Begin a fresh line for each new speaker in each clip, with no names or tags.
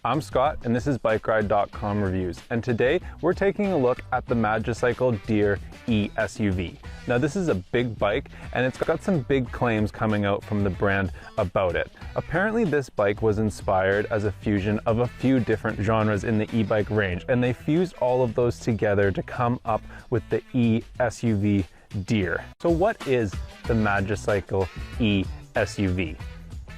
I'm Scott, and this is BikeRide.com Reviews, and today we're taking a look at the Magicycle Deer E SUV. Now this is a big bike, and it's got some big claims coming out from the brand about it. Apparently this bike was inspired as a fusion of a few different genres in the e-bike range, and they fused all of those together to come up with the E SUV Deer. So what is the Magicycle E SUV?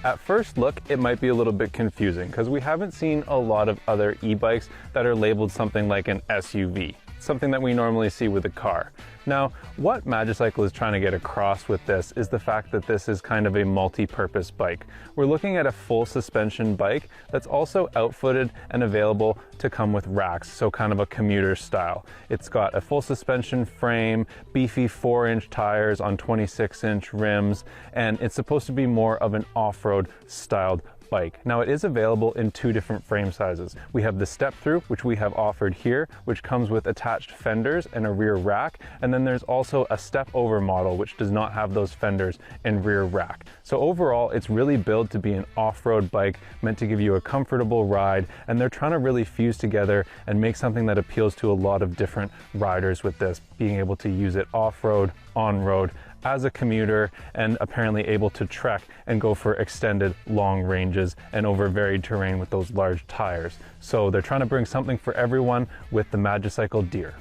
At first look, it might be a little bit confusing because we haven't seen a lot of other e-bikes that are labeled something like an SUV, something that we normally see with a car. Now, what Magicycle is trying to get across with this is the fact that this is kind of a multi-purpose bike. We're looking at a full suspension bike that's also outfitted and available to come with racks, so kind of a commuter style. It's got a full suspension frame, beefy 4-inch tires on 26-inch rims, and it's supposed to be more of an off-road styled bike. Now it is available in two different frame sizes. We have the step through, which we have offered here, which comes with attached fenders and a rear rack, and then there's also a step over model which does not have those fenders and rear rack. So overall it's really built to be an off-road bike meant to give you a comfortable ride, and they're trying to really fuse together and make something that appeals to a lot of different riders with this, being able to use it off-road, on-road, as a commuter, and apparently able to trek and go for extended long ranges and over varied terrain with those large tires. So they're trying to bring something for everyone with the Magicycle Deer.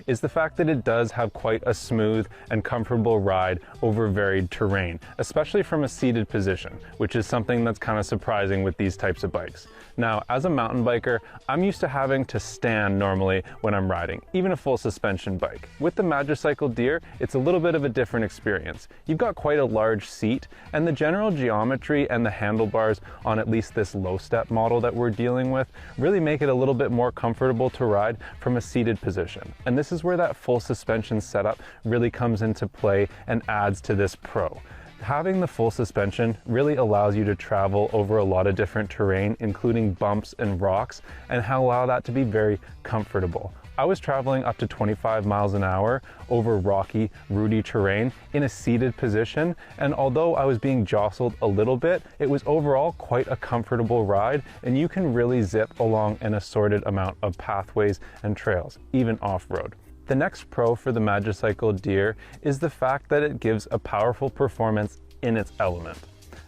Is the fact that it does have quite a smooth and comfortable ride over varied terrain, especially from a seated position, which is something that's kind of surprising with these types of bikes. Now, as a mountain biker, I'm used to having to stand normally when I'm riding, even a full suspension bike. With the Magicycle Deer, it's a little bit of a different experience. You've got quite a large seat, and the general geometry and the handlebars on at least this low step model that we're dealing with really make it a little bit more comfortable to ride from a seated position. And this is where that full suspension setup really comes into play and adds to this pro. Having the full suspension really allows you to travel over a lot of different terrain, including bumps and rocks, and allow that to be very comfortable. I was traveling up to 25 miles an hour over rocky, rooty terrain in a seated position, and although I was being jostled a little bit, it was overall quite a comfortable ride, and you can really zip along an assorted amount of pathways and trails, even off-road. The next pro for the Magicycle Deer is the fact that it gives a powerful performance in its element.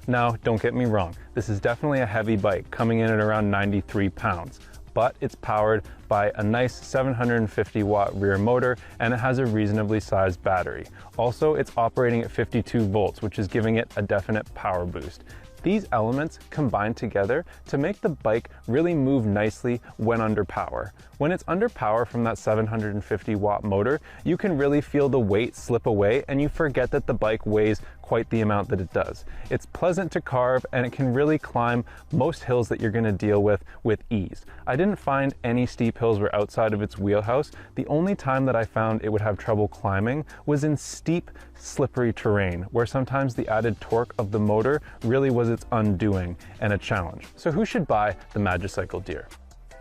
Now, don't get me wrong, this is definitely a heavy bike, coming in at around 93 pounds, but it's powered by a nice 750 watt rear motor, and it has a reasonably sized battery. Also, it's operating at 52 volts, which is giving it a definite power boost. These elements combine together to make the bike really move nicely when under power. When it's under power from that 750 watt motor, you can really feel the weight slip away, and you forget that the bike weighs quite the amount that it does. It's pleasant to carve, and it can really climb most hills that you're going to deal with ease. I didn't find any steep hills were outside of its wheelhouse. The only time that I found it would have trouble climbing was in steep, slippery terrain, where sometimes the added torque of the motor really was its undoing and a challenge. So who should buy the Magicycle Deer?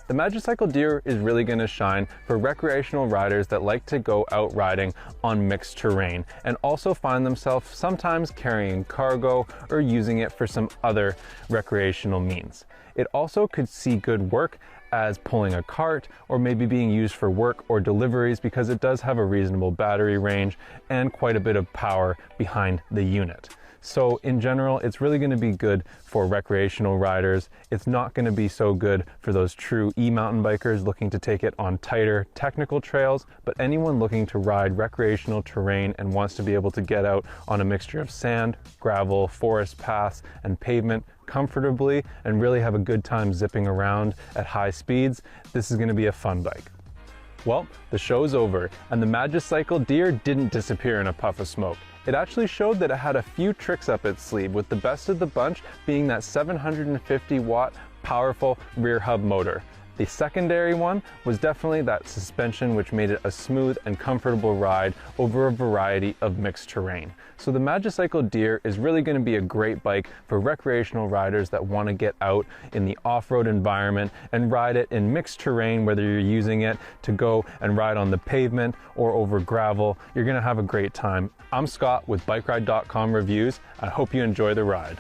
The Magicycle Deer is really going to shine for recreational riders that like to go out riding on mixed terrain and also find themselves sometimes carrying cargo or using it for some other recreational means. It also could see good work as pulling a cart, or maybe being used for work or deliveries, because it does have a reasonable battery range and quite a bit of power behind the unit. So in general, it's really going to be good for recreational riders. It's not going to be so good for those true e-mountain bikers looking to take it on tighter technical trails, but anyone looking to ride recreational terrain and wants to be able to get out on a mixture of sand, gravel, forest paths, and pavement comfortably and really have a good time zipping around at high speeds, this is going to be a fun bike. Well, the show's over, and the Magicycle Deer didn't disappear in a puff of smoke. It actually showed that it had a few tricks up its sleeve, with the best of the bunch being that 750 watt powerful rear hub motor. The secondary one was definitely that suspension, which made it a smooth and comfortable ride over a variety of mixed terrain. So the Magicycle Deer is really going to be a great bike for recreational riders that want to get out in the off-road environment and ride it in mixed terrain, whether you're using it to go and ride on the pavement or over gravel. You're going to have a great time. I'm Scott with BikeRide.com Reviews. I hope you enjoy the ride.